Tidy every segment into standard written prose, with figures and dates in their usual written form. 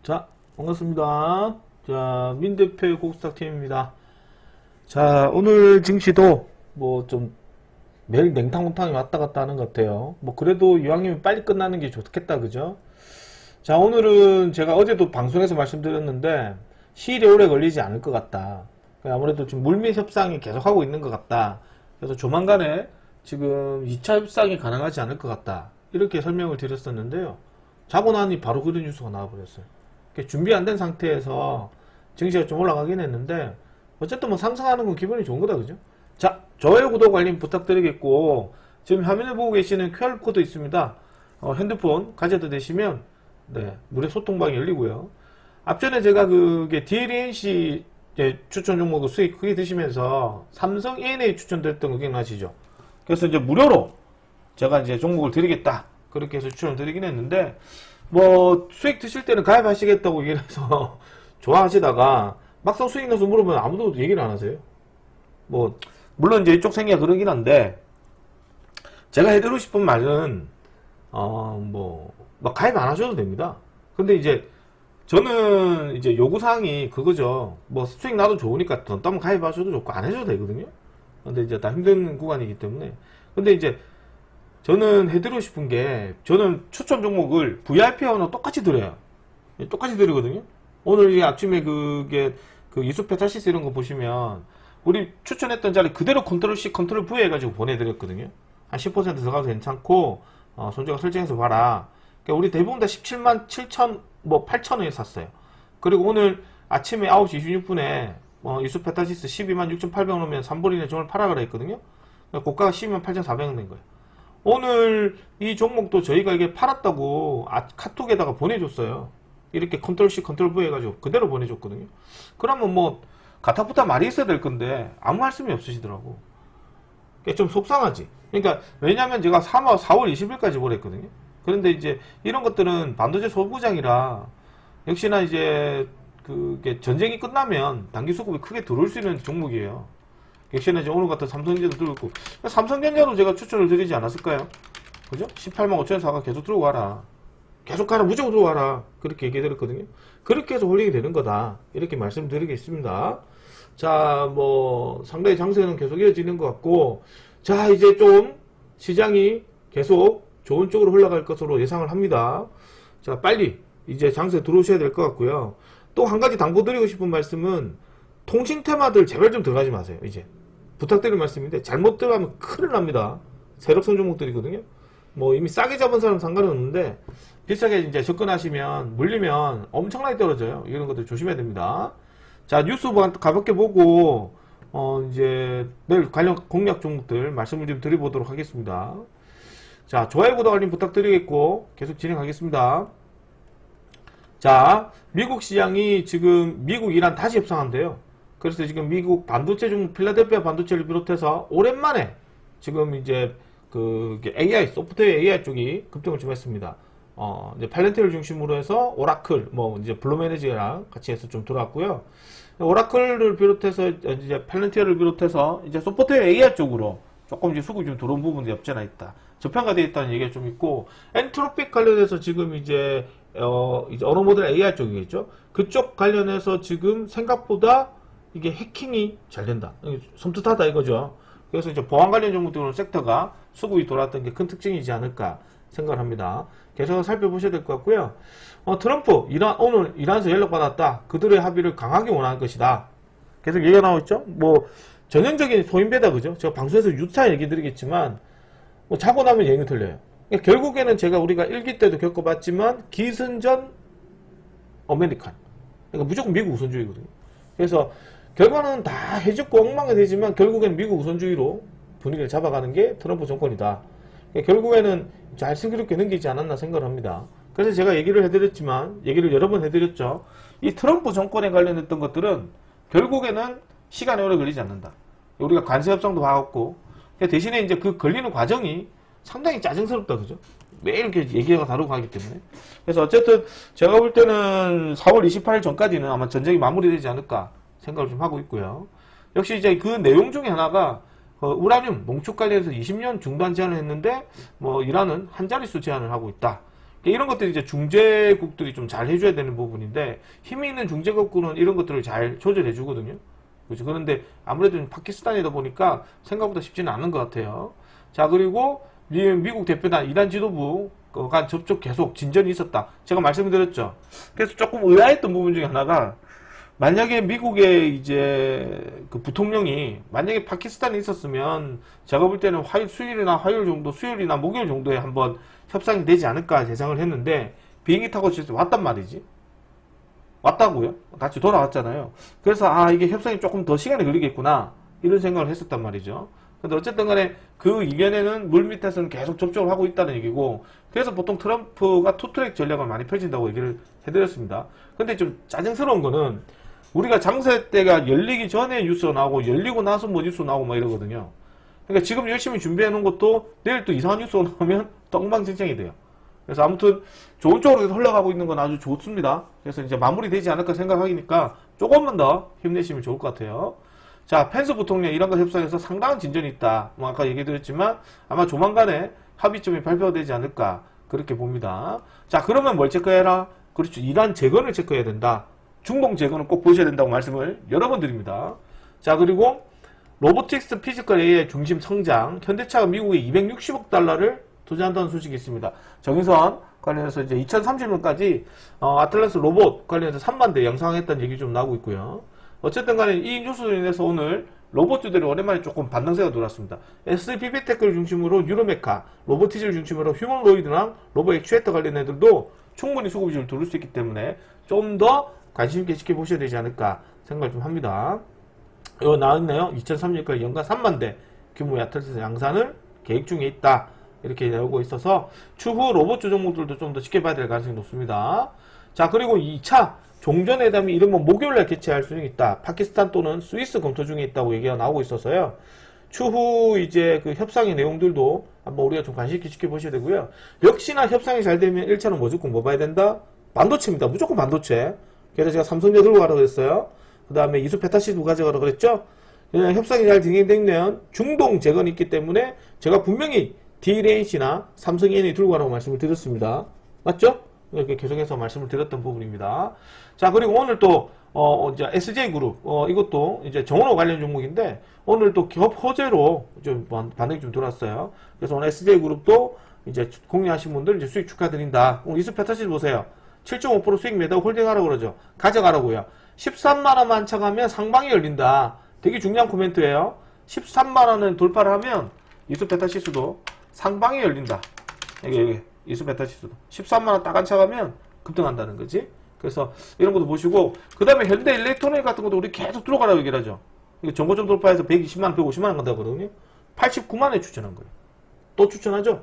자, 반갑습니다. 자, 민대표의 고스탁팀입니다. 자, 오늘 증시도 뭐 좀 매일 냉탕냉탕이 왔다 갔다 하는 것 같아요. 뭐 그래도 이왕이면 빨리 끝나는 게 좋겠다, 그죠? 자, 오늘은 제가 어제도 방송에서 말씀드렸는데 시일이 오래 걸리지 않을 것 같다. 아무래도 지금 물밑 협상이 계속하고 있는 것 같다. 그래서 조만간에 지금 2차 협상이 가능하지 않을 것 같다. 이렇게 설명을 드렸었는데요. 자고 나니 바로 그런 뉴스가 나와버렸어요. 준비 안 된 상태에서 증시가 좀 올라가긴 했는데 어쨌든 뭐 상승하는 건 기분이 좋은 거다, 그죠? 자, 좋아요, 구독, 알림 부탁드리겠고, 지금 화면에 보고 계시는 QR코드 있습니다. 핸드폰 가져다 대시면 네, 무료 소통방이 열리고요. 앞전에 제가 그게 DLNC 추천 종목을 수익 크게 드시면서 삼성 ENA 추천드렸던 거 기억나시죠? 그래서 이제 무료로 제가 이제 종목을 드리겠다, 그렇게 해서 추천을 드리긴 했는데, 뭐 수익 드실 때는 가입하시겠다고 얘기를 해서 좋아하시다가 막상 수익 나서 물으면 아무도 얘기를 안 하세요. 뭐 물론 이제 이쪽 생기가 그러긴 한데, 제가 해드리고 싶은 말은 뭐 가입 안 하셔도 됩니다. 근데 이제 저는 이제 요구사항이 그거죠. 뭐 수익 나도 좋으니까 돈 따면 가입하셔도 좋고 안 해줘도 되거든요. 근데 이제 다 힘든 구간이기 때문에. 근데 이제 저는 해드리고 싶은 게, 저는 추천 종목을 VIP하고는 똑같이 드려요. 똑같이 드리거든요. 오늘 이 아침에 그게 그 이수페타시스 이런 거 보시면 우리 추천했던 자리 그대로 컨트롤 C, 컨트롤 V 해가지고 보내드렸거든요. 한 10% 들어가도 괜찮고, 손주가 설정해서 봐라. 그러니까 우리 대부분 다 17만 7천, 뭐 8천원에 샀어요. 그리고 오늘 아침에 9시 26분에 이수페타시스 12만 6,800원 오면 3분 이내 종을 팔아 그래 했거든요. 그러니까 고가가 12만 8,400원 된 거예요. 오늘 이 종목도 저희가 이게 팔았다고 카톡에다가 보내줬어요. 이렇게 컨트롤 C, 컨트롤 V 해가지고 그대로 보내줬거든요. 그러면 뭐 가타부타 말이 있어야 될 건데 아무 말씀이 없으시더라고. 그게 좀 속상하지. 그러니까 왜냐면 제가 4월 20일까지 보냈거든요. 그런데 이제 이런 것들은 반도체 소부장이라 역시나 이제 그게 전쟁이 끝나면 단기 수급이 크게 들어올 수 있는 종목이에요. 역시나 이제 오늘 같은 삼성전자도 들고, 삼성전자도 제가 추천을 드리지 않았을까요? 그죠? 18만 5천원 사가 계속 들어고 와라. 계속 가라, 무조건 들어고 와라. 그렇게 얘기 드렸거든요. 그렇게 해서 홀링이 되는 거다. 이렇게 말씀드리겠습니다. 자, 뭐 상당히 장세는 계속 이어지는 것 같고, 자, 이제 좀 시장이 계속 좋은 쪽으로 흘러갈 것으로 예상을 합니다. 자, 빨리 이제 장세 들어오셔야 될 것 같고요. 또 한 가지 당부드리고 싶은 말씀은, 통신 테마들 제발 좀 들어가지 마세요. 이제 부탁드리는 말씀인데, 잘못 들어가면 큰일 납니다. 세력선 종목들이거든요. 뭐 이미 싸게 잡은 사람 상관은 없는데 비싸게 이제 접근하시면 물리면 엄청나게 떨어져요. 이런 것들 조심해야 됩니다. 자, 뉴스 가볍게 보고 이제 내일 관련 공략 종목들 말씀을 좀 드려보도록 하겠습니다. 자, 좋아요, 구독, 알림 부탁드리겠고 계속 진행하겠습니다. 자, 미국 시장이 지금 미국, 이란 다시 협상한대요. 그래서 지금 미국 반도체 종목 필라델피아 반도체를 비롯해서 오랜만에 지금 이제 그 AI, 소프트웨어 AI 쪽이 급등을 좀 했습니다. 이제 팔렌티어를 중심으로 해서 오라클, 뭐 이제 블루매니지랑 같이 해서 좀 들어왔고요. 오라클을 비롯해서 이제 팔렌티어를 비롯해서 이제 소프트웨어 AI 쪽으로 조금 이제 수급이 좀 들어온 부분이 없지 않아 있다. 저평가되어 있다는 얘기가 좀 있고, 엔트로픽 관련해서 지금 이제 이제 언어 모델 AI 쪽이겠죠. 그쪽 관련해서 지금 생각보다 이게 해킹이 잘 된다. 섬뜩하다 이거죠. 그래서 이제 보안 관련 종목들은 섹터가 수급이 돌았던 게 큰 특징이지 않을까 생각을 합니다. 계속 살펴보셔야 될 것 같고요. 트럼프, 오늘 이란에서 연락받았다. 그들의 합의를 강하게 원하는 것이다. 계속 얘기가 나오고 있죠. 뭐 전형적인 소인배다, 그죠? 제가 방송에서 유타 얘기 드리겠지만, 뭐 자고 나면 얘기 틀려요. 그러니까 결국에는 우리가 1기 때도 겪어봤지만 기승전 아메리칸. 그러니까 무조건 미국 우선주의거든요. 그래서 결과는 다 해집고 엉망이 되지만 결국에는 미국 우선주의로 분위기를 잡아가는 게 트럼프 정권이다. 그러니까 결국에는 잘 슬기롭게 넘기지 않았나 생각을 합니다. 그래서 제가 얘기를 여러 번 해드렸죠. 이 트럼프 정권에 관련했던 것들은 결국에는 시간이 오래 걸리지 않는다. 우리가 관세 협상도 봐왔고, 대신에 이제 그 걸리는 과정이 상당히 짜증스럽다, 그죠? 매일 이렇게 얘기가 다르고 하기 때문에. 그래서 어쨌든 제가 볼 때는 4월 28일 전까지는 아마 전쟁이 마무리되지 않을까 생각을 좀 하고 있고요. 역시 이제 그 내용 중에 하나가 우라늄 농축 관련해서 20년 중단 제한을 했는데 뭐 이란은 한 자릿수 제한을 하고 있다. 이런 것들이 이제 중재국들이 좀 잘 해줘야 되는 부분인데, 힘이 있는 중재국은 이런 것들을 잘 조절해 주거든요. 그렇죠. 그런데 아무래도 파키스탄이다 보니까 생각보다 쉽지는 않은 것 같아요. 자, 그리고 미국 대표단 이란 지도부 간 접촉 계속 진전이 있었다. 제가 말씀드렸죠. 그래서 조금 의아했던 부분 중에 하나가, 만약에 미국의 이제 그 부통령이 만약에 파키스탄에 있었으면 제가 볼 때는 수요일이나 화요일 정도, 수요일이나 목요일 정도에 한번 협상이 되지 않을까 예상을 했는데, 비행기 타고 진짜 왔단 말이지. 왔다고요? 다시 돌아왔잖아요. 그래서 이게 협상이 조금 더 시간이 걸리겠구나 이런 생각을 했었단 말이죠. 근데 어쨌든 간에 그 이견에는 물밑에서는 계속 접촉을 하고 있다는 얘기고, 그래서 보통 트럼프가 투트랙 전략을 많이 펼친다고 얘기를 해드렸습니다. 근데 좀 짜증스러운 거는, 우리가 장세 때가 열리기 전에 뉴스가 나오고 열리고 나서 뭐 뉴스 나오고 막 이러거든요. 그러니까 지금 열심히 준비해 놓은 것도 내일 또 이상한 뉴스가 나오면 엉망진창이 돼요. 그래서 아무튼 좋은 쪽으로 흘러가고 있는 건 아주 좋습니다. 그래서 이제 마무리되지 않을까 생각하니까 조금만 더 힘내시면 좋을 것 같아요. 자, 펜스 부통령 이란과 협상에서 상당한 진전이 있다. 뭐 아까 얘기드렸지만 아마 조만간에 합의점이 발표가 되지 않을까 그렇게 봅니다. 자, 그러면 뭘 체크해라? 그렇죠. 이란 재건을 체크해야 된다. 중동 재건은 꼭 보셔야 된다고 말씀을 여러 번 드립니다. 자, 그리고 로보틱스 피지컬 AI 중심 성장, 현대차가 미국에 260억 달러를 투자한다는 소식이 있습니다. 정의선 관련해서 이제 2030년까지 아틀란스 로봇 관련해서 3만 대 양상했다는 얘기 좀 나오고 있고요. 어쨌든 간에 이 뉴스로 인해서 오늘 로봇주들이 오랜만에 조금 반등세가 돌았습니다. SPB테크를 중심으로 유로메카, 로보티즈를 중심으로 휴머노이드랑 로보 액추에이터 관련 애들도 충분히 수급 위주로 돌릴 수 있기 때문에 좀 더 관심 있게 지켜보셔야 되지 않을까 생각을 좀 합니다. 이거 나왔네요. 2030년까지 연간 3만 대 규모의 아틀란스 양산을 계획 중에 있다. 이렇게 나오고 있어서 추후 로봇주 종목들도 좀 더 지켜봐야 될 가능성이 높습니다. 자, 그리고 2차 종전회담이 이른바 목요일날 개최할 수 있다. 파키스탄 또는 스위스 검토 중에 있다고 얘기가 나오고 있어서요. 추후 이제 그 협상의 내용들도 한번 우리가 좀 관심 있게 지켜보셔야 되고요. 역시나 협상이 잘 되면 1차는 무조건 뭐 봐야 된다? 반도체입니다. 무조건 반도체. 그래서 제가 삼성전자 들고 가라고 그랬어요. 그 다음에 이수페타시도 가져가라고 그랬죠. 협상이 잘 진행되면 중동 재건이 있기 때문에 제가 분명히 DLH나 삼성 ENE 들고 가라고 말씀을 드렸습니다. 맞죠? 이렇게 계속해서 말씀을 드렸던 부분입니다. 자, 그리고 오늘 또 이제 SJ그룹 이것도 이제 정원호 관련 종목인데 오늘 또 기업 호재로 좀 반응이 좀 들어왔어요. 그래서 오늘 SJ그룹도 이제 공유하신 분들 이제 수익 축하드린다. 오늘 이수페타시 보세요. 7.5% 수익 매다고 홀딩하라고 그러죠. 가져가라고요. 13만원만 차가면 상방이 열린다. 되게 중요한 코멘트예요. 13만원을 돌파를 하면 이수페타시스도 상방이 열린다. 이게 이수페타시스도 13만원 딱 안 차가면 급등한다는 거지. 그래서 이런 것도 보시고, 그 다음에 현대일렉트로닉 같은 것도 우리 계속 들어가라고 얘기를 하죠. 이거 정고점 돌파해서 120만원, 150만원 간다고 그러거든요. 89만원에 추천한 거예요. 또 추천하죠?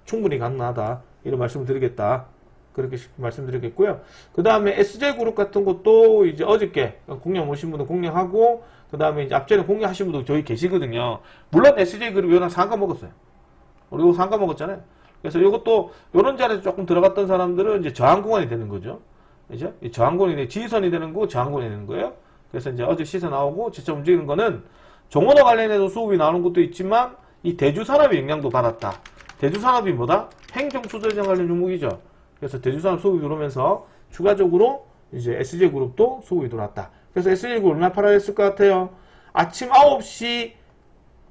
충분히 가능하다. 이런 말씀을 드리겠다. 그렇게 말씀드리겠고요. 그 다음에 SJ그룹 같은 것도 이제 어저께 공략 오신 분들 공략하고, 그 다음에 이제 앞전에 공략하신 분도 저희 계시거든요. 물론 SJ그룹 요날 상가 먹었어요. 우리 이거 상가 먹었잖아요. 그래서 이것도 요런 자리에서 조금 들어갔던 사람들은 이제 저항 구간이 되는 거죠. 그죠? 이 저항권이 지지선이 되는 거, 저항권이 되는 거예요. 그래서 이제 어제 시세 나오고 진짜 움직이는 거는 정원호 관련해서 수급이 나오는 것도 있지만 이 대주산업의 영향도 받았다. 대주산업이 뭐다? 행정수조장 관련 종목이죠. 그래서 대주산업 수급이 들어오면서 추가적으로 이제 SJ그룹도 수급이 들어왔다. 그래서 SJ그룹 얼마 팔아야 했을 것 같아요? 아침 9시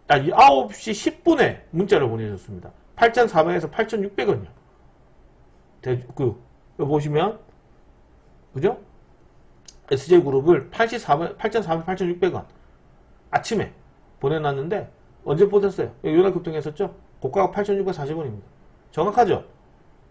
10분에 문자를 보내줬습니다. 8,400원에서 8,600원이요. 보시면, 그죠? SJ그룹을 8,400, 8,600원. 아침에 보내놨는데, 언제 보냈어요? 요날 급등했었죠? 고가가 8,640원입니다. 정확하죠?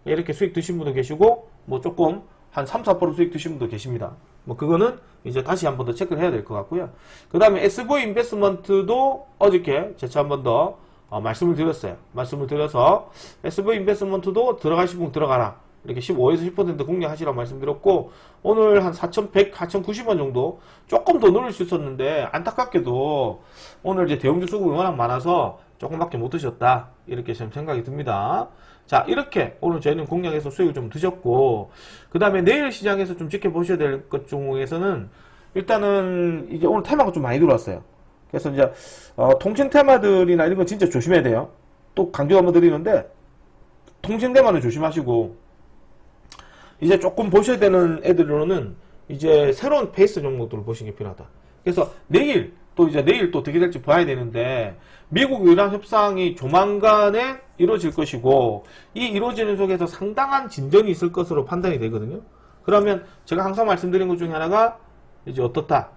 이렇게 수익 드신 분도 계시고, 뭐 조금, 한 3, 4% 수익 드신 분도 계십니다. 뭐 그거는 이제 다시 한 번 더 체크를 해야 될 것 같고요. 그 다음에 SV 인베스트먼트도 어저께 재차 한 번 더 말씀을 드렸어요. 말씀을 드려서 SV 인베스트먼트도 들어가실 분 들어가라. 이렇게 15에서 10% 공략하시라고 말씀드렸고, 오늘 한 4,100, 4,090원 정도 조금 더 누릴 수 있었는데, 안타깝게도 오늘 이제 대형주 수급이 워낙 많아서 조금밖에 못 드셨다. 이렇게 좀 생각이 듭니다. 자, 이렇게 오늘 저희는 공략해서 수익을 좀 드셨고, 그 다음에 내일 시장에서 좀 지켜보셔야 될 것 중에서는 일단은 이제 오늘 테마가 좀 많이 들어왔어요. 그래서 이제 통신 테마들이나 이런 거 진짜 조심해야 돼요. 또 강조 한번 드리는데 통신 테마는 조심하시고, 이제 조금 보셔야 되는 애들로는 이제 새로운 페이스 종목들을 보시는 게 필요하다. 그래서 내일 또 어떻게 될지 봐야 되는데, 미국 이란 협상이 조만간에 이루어질 것이고, 이 이루어지는 속에서 상당한 진전이 있을 것으로 판단이 되거든요. 그러면 제가 항상 말씀드린 것 중에 하나가 이제 어떻다.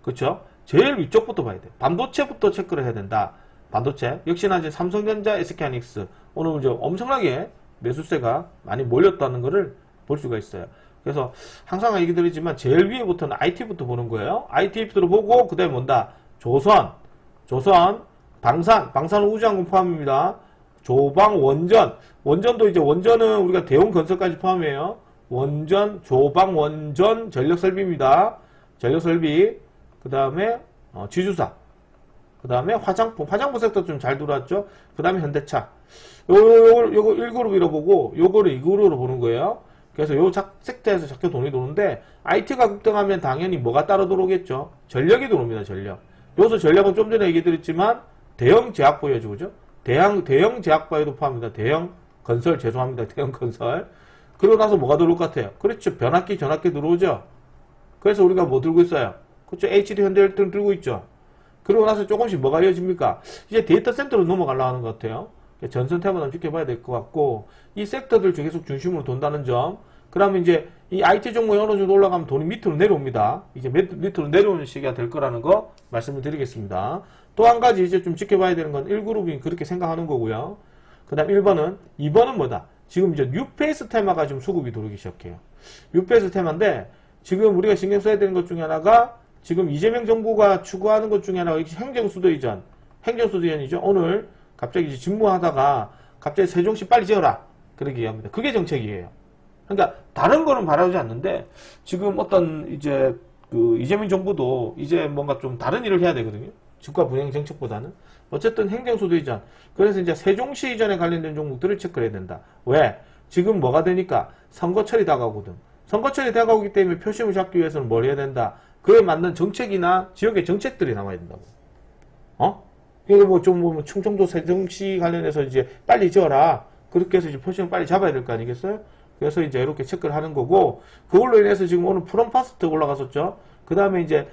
그렇죠? 제일 위쪽부터 봐야 돼. 반도체부터 체크를 해야 된다. 반도체. 역시나 이제 삼성전자, SK하이닉스 오늘 이제 엄청나게 매수세가 많이 몰렸다는 것을 볼 수가 있어요. 그래서 항상 얘기 드리지만 제일 위에부터는 IT부터 보는 거예요. IT부터 보고 그 다음에 뭔다? 조선, 방산 우주항공 포함입니다. 조방, 원전도 이제 원전은 우리가 대웅건설까지 포함해요. 원전, 조방, 원전, 전력설비입니다. 전력설비, 그 다음에 지주사, 그 다음에 화장품 섹터 좀 잘 들어왔죠. 그 다음에 현대차. 요거 1그룹으로 보고 요거를 2그룹으로 보는 거예요. 그래서 요 섹터에서 자꾸 돈이 도는데, IT가 급등하면 당연히 뭐가 따로 들어오겠죠? 전력이 들어옵니다. 전력. 여기서 전력은 좀 전에 얘기 드렸지만 대형 제약바이오죠, 그죠? 대형 제약바이오도 포함합니다. 대형 건설, 죄송합니다. 대형 건설. 그러고 나서 뭐가 들어올 것 같아요? 그렇죠. 변압기, 전압기 들어오죠. 그래서 우리가 뭐 들고 있어요? 그렇죠. HD 현대일등 들고 있죠. 그러고 나서 조금씩 뭐가 이어집니까? 이제 데이터 센터로 넘어가려고 하는 것 같아요. 전선 테마도 좀 지켜봐야 될 것 같고, 이 섹터들 계속 중심으로 돈다는 점. 그러면 이제 이 IT 종목이 어느 정도 올라가면 돈이 밑으로 내려옵니다. 이제 밑으로 내려오는 시기가 될 거라는 거 말씀을 드리겠습니다. 또 한 가지 이제 좀 지켜봐야 되는 건 1그룹이 그렇게 생각하는 거고요. 그 다음 2번은 뭐다? 지금 이제 뉴페이스 테마가 좀 수급이 들어오기 시작해요. 뉴페이스 테마인데, 지금 우리가 신경 써야 되는 것 중에 하나가, 지금 이재명 정부가 추구하는 것 중에 하나가 행정수도 이전이죠. 오늘 갑자기 이제 직무하다가 갑자기 세종시 빨리 지어라. 그렇게 얘기합니다. 그게 정책이에요. 그러니까 다른 거는 바라지 않는데, 지금 어떤 이제 그 이재명 정부도 이제 뭔가 좀 다른 일을 해야 되거든요. 집과 분양 정책보다는. 어쨌든 행정수도 이전. 그래서 이제 세종시 이전에 관련된 종목들을 체크해야 된다. 왜? 지금 뭐가 되니까 선거철이 다가오거든. 선거철이 다가오기 때문에 표심을 잡기 위해서는 뭘 해야 된다? 그에 맞는 정책이나 지역의 정책들이 나와야 된다고. 이거 뭐 좀 보면 충청도 세종시 관련해서 이제 빨리 지어라. 그렇게 해서 이제 표심을 빨리 잡아야 될 거 아니겠어요? 그래서 이제 이렇게 체크를 하는 거고, 그걸로 인해서 지금 오늘 프롬파스트 올라갔었죠. 그 다음에 이제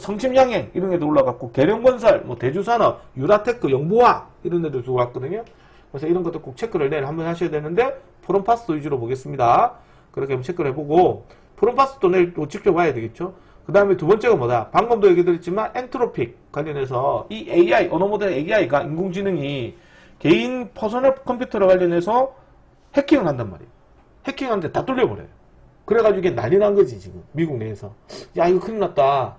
성심양행 이런 애도 올라갔고, 계룡건설, 뭐 대주산업, 유라테크, 영보화 이런 애도 들어왔거든요. 그래서 이런 것도 꼭 체크를 내일 한번 하셔야 되는데, 프롬파스트 위주로 보겠습니다. 그렇게 한번 체크를 해보고, 프롬파스트 내일 또 지켜봐야 되겠죠. 그 다음에 두 번째가 뭐다? 방금도 얘기 드렸지만 엔트로픽 관련해서 이 AI, 언어 모델 AI가 인공지능이 개인 퍼스널 컴퓨터로 관련해서 해킹을 한단 말이에요. 해킹하는데 다 뚫려버려요. 그래가지고 이게 난리 난 거지, 지금. 미국 내에서. 야, 이거 큰일 났다.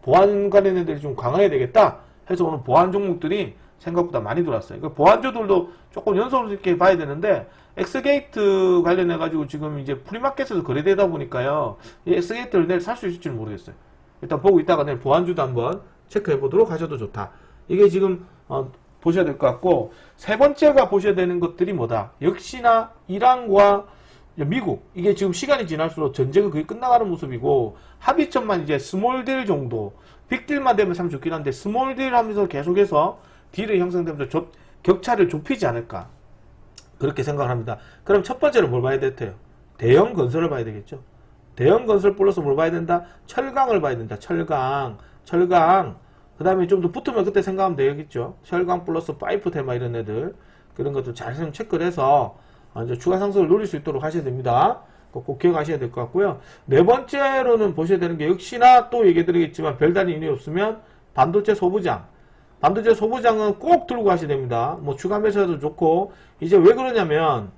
보안 관련 애들이 좀 강화해야 되겠다. 해서 오늘 보안 종목들이 생각보다 많이 들어왔어요. 그러니까 보안주들도 조금 연속으로 이렇게 봐야 되는데, 엑스게이트 관련해가지고 지금 이제 프리마켓에서 거래되다 보니까요, 이 엑스게이트를 내일 살 수 있을지는 모르겠어요. 일단 보고 있다가 내일 보안주도 한번 체크해 보도록 하셔도 좋다. 이게 지금, 보셔야 될 것 같고, 세 번째가 보셔야 되는 것들이 뭐다? 역시나 이란과 미국, 이게 지금 시간이 지날수록 전쟁은 거의 끝나가는 모습이고, 합의점만 이제 스몰 딜 정도, 빅딜만 되면 참 좋긴 한데, 스몰 딜 하면서 계속해서 딜이 형성되면서 격차를 좁히지 않을까. 그렇게 생각을 합니다. 그럼 첫 번째로 뭘 봐야 될까요? 대형 건설을 봐야 되겠죠. 대형 건설 플러스 뭘 봐야 된다? 철강을 봐야 된다. 철강. 그 다음에 좀 더 붙으면 그때 생각하면 되겠죠. 철강 플러스 파이프 테마 이런 애들. 그런 것도 잘 체크를 해서 이제 추가 상승을 노릴 수 있도록 하셔야 됩니다. 꼭 기억하셔야 될 것 같고요. 네 번째로는 보셔야 되는 게 역시나 또 얘기 드리겠지만 별다른 이유 없으면 반도체 소부장. 반도체 소부장은 꼭 들고 가셔야 됩니다. 뭐 추가 매수해도 좋고, 이제 왜 그러냐면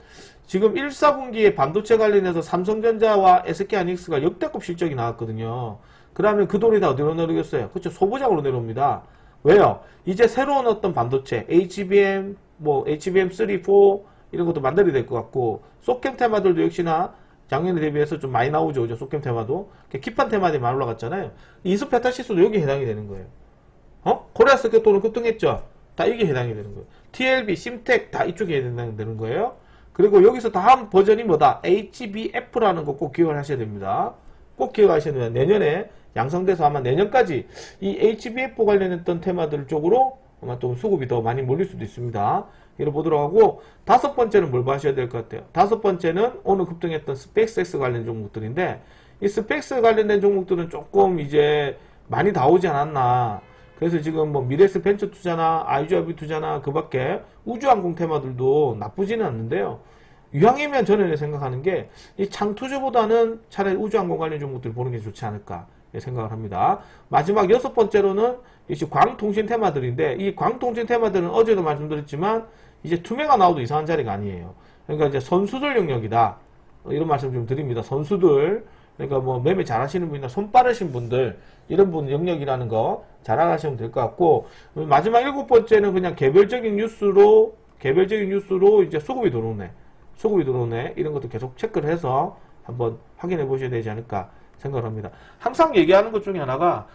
지금 1, 4분기에 반도체 관련해서 삼성전자와 SK하이닉스가 역대급 실적이 나왔거든요. 그러면 그 돈이 다 어디로 내려오겠어요? 그렇죠. 소부장으로 내려옵니다. 왜요? 이제 새로운 어떤 반도체, HBM, HBM3, 4 이런 것도 만들어야 될 것 같고, 소캠 테마들도 역시나 작년에 대비해서 좀 많이 나오죠. 소캠 테마도. 기판 테마들이 많이 올라갔잖아요. 이수페타시스도 여기에 해당이 되는 거예요. 코리아 스케토는 급등했죠. 다 이게 해당이 되는 거예요. TLB, 심텍 다 이쪽에 해당이 되는 거예요. 그리고 여기서 다음 버전이 뭐다? HBF라는 거 꼭 기억을 하셔야 됩니다. 꼭 기억하셔야 됩니다. 내년에 양성돼서 아마 내년까지 이 HBF 관련했던 테마들 쪽으로 아마 좀 수급이 더 많이 몰릴 수도 있습니다. 이를 보도록 하고, 다섯 번째는 뭘 봐셔야 될 것 같아요. 다섯 번째는 오늘 급등했던 스페이스X 관련 종목들인데, 이 스페이스 관련된 종목들은 조금 이제 많이 다 오지 않았나. 그래서 지금 뭐 미래스 벤처 투자나 아이주아비 투자나 그 밖에 우주항공 테마들도 나쁘지는 않는데요. 이왕이면 저는 생각하는 게 이 창투주보다는 차라리 우주항공 관련 종목들을 보는 게 좋지 않을까 생각을 합니다. 마지막 여섯 번째로는 이제 광통신 테마들인데, 이 광통신 테마들은 어제도 말씀드렸지만 이제 투매가 나와도 이상한 자리가 아니에요. 그러니까 이제 선수들 영역이다. 이런 말씀 좀 드립니다. 선수들, 그러니까 뭐 매매 잘하시는 분이나 손 빠르신 분들, 이런 분 영역이라는 거 잘 알아가시면 될 것 같고, 마지막 일곱 번째는 그냥 개별적인 뉴스로 이제 수급이 들어오네 이런 것도 계속 체크를 해서 한번 확인해 보셔야 되지 않을까 생각을 합니다. 항상 얘기하는 것 중에 하나가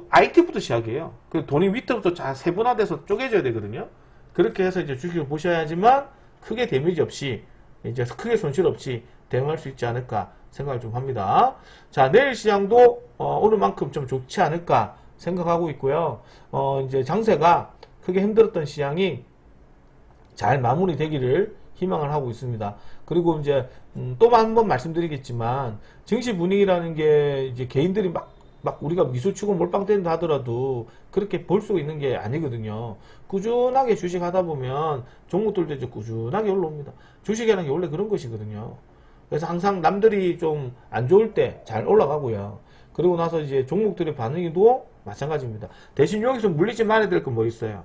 IT부터 시작이에요. 그 돈이 밑에부터 잘 세분화돼서 쪼개져야 되거든요. 그렇게 해서 이제 주식을 보셔야지만 크게 데미지 없이, 이제 크게 손실 없이 대응할 수 있지 않을까 생각을 좀 합니다. 자, 내일 시장도 오늘만큼 좀 좋지 않을까 생각하고 있고요. 이제 장세가 크게 힘들었던 시장이 잘 마무리되기를 희망을 하고 있습니다. 그리고 이제 또 한 번 말씀드리겠지만, 증시 분위기라는 게 이제 개인들이 막 우리가 미소치고 몰빵된다 하더라도 그렇게 볼 수 있는 게 아니거든요. 꾸준하게 주식하다 보면 종목들도 이제 꾸준하게 올라옵니다. 주식이라는 게 원래 그런 것이거든요. 그래서 항상 남들이 좀 안 좋을 때 잘 올라가고요. 그리고 나서 이제 종목들의 반응도 마찬가지입니다. 대신 여기서 물리지 말아야 될 건 뭐 있어요?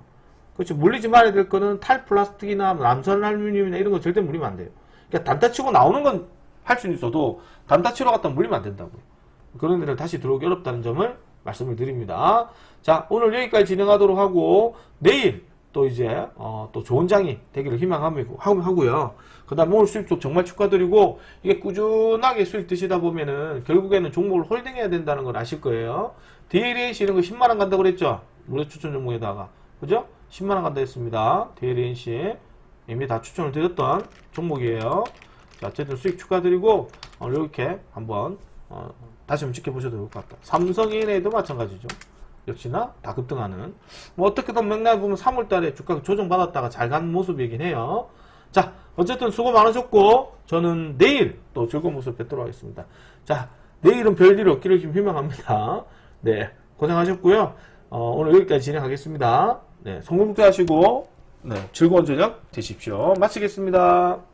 그렇죠. 물리지 말아야 될 거는 탈플라스틱이나 남선알루미늄이나 이런 거 절대 물리면 안 돼요. 그러니까 단타 치고 나오는 건 할 수는 있어도 단타 치러 갔다 물리면 안 된다고요. 그런 데를 다시 들어오기 어렵다는 점을 말씀을 드립니다. 자, 오늘 여기까지 진행하도록 하고, 내일 또 이제 또 좋은 장이 되기를 희망하고요. 그 다음 오늘 수익 쪽 정말 축하드리고, 이게 꾸준하게 수익 드시다 보면은 결국에는 종목을 홀딩해야 된다는 걸 아실 거예요. DLNC 이런 거 10만원 간다고 그랬죠? 무료 추천 종목에다가. 그죠? 10만원 간다 했습니다. DLNC. 이미 다 추천을 드렸던 종목이에요. 자, 어쨌든 수익 축하드리고, 이렇게 한번 다시 한번 지켜보셔도 될 것 같다. 삼성ENA도 마찬가지죠. 역시나 다 급등하는. 뭐 어떻게든 맥락을 보면 3월달에 주가 조정받았다가 잘 가는 모습이긴 해요. 자, 어쨌든 수고 많으셨고, 저는 내일 또 즐거운 모습 뵙도록 하겠습니다. 자, 내일은 별일 없기를 좀 희망합니다. 네, 고생하셨고요. 오늘 여기까지 진행하겠습니다. 네, 성공투하시고, 네, 즐거운 저녁 되십시오. 마치겠습니다.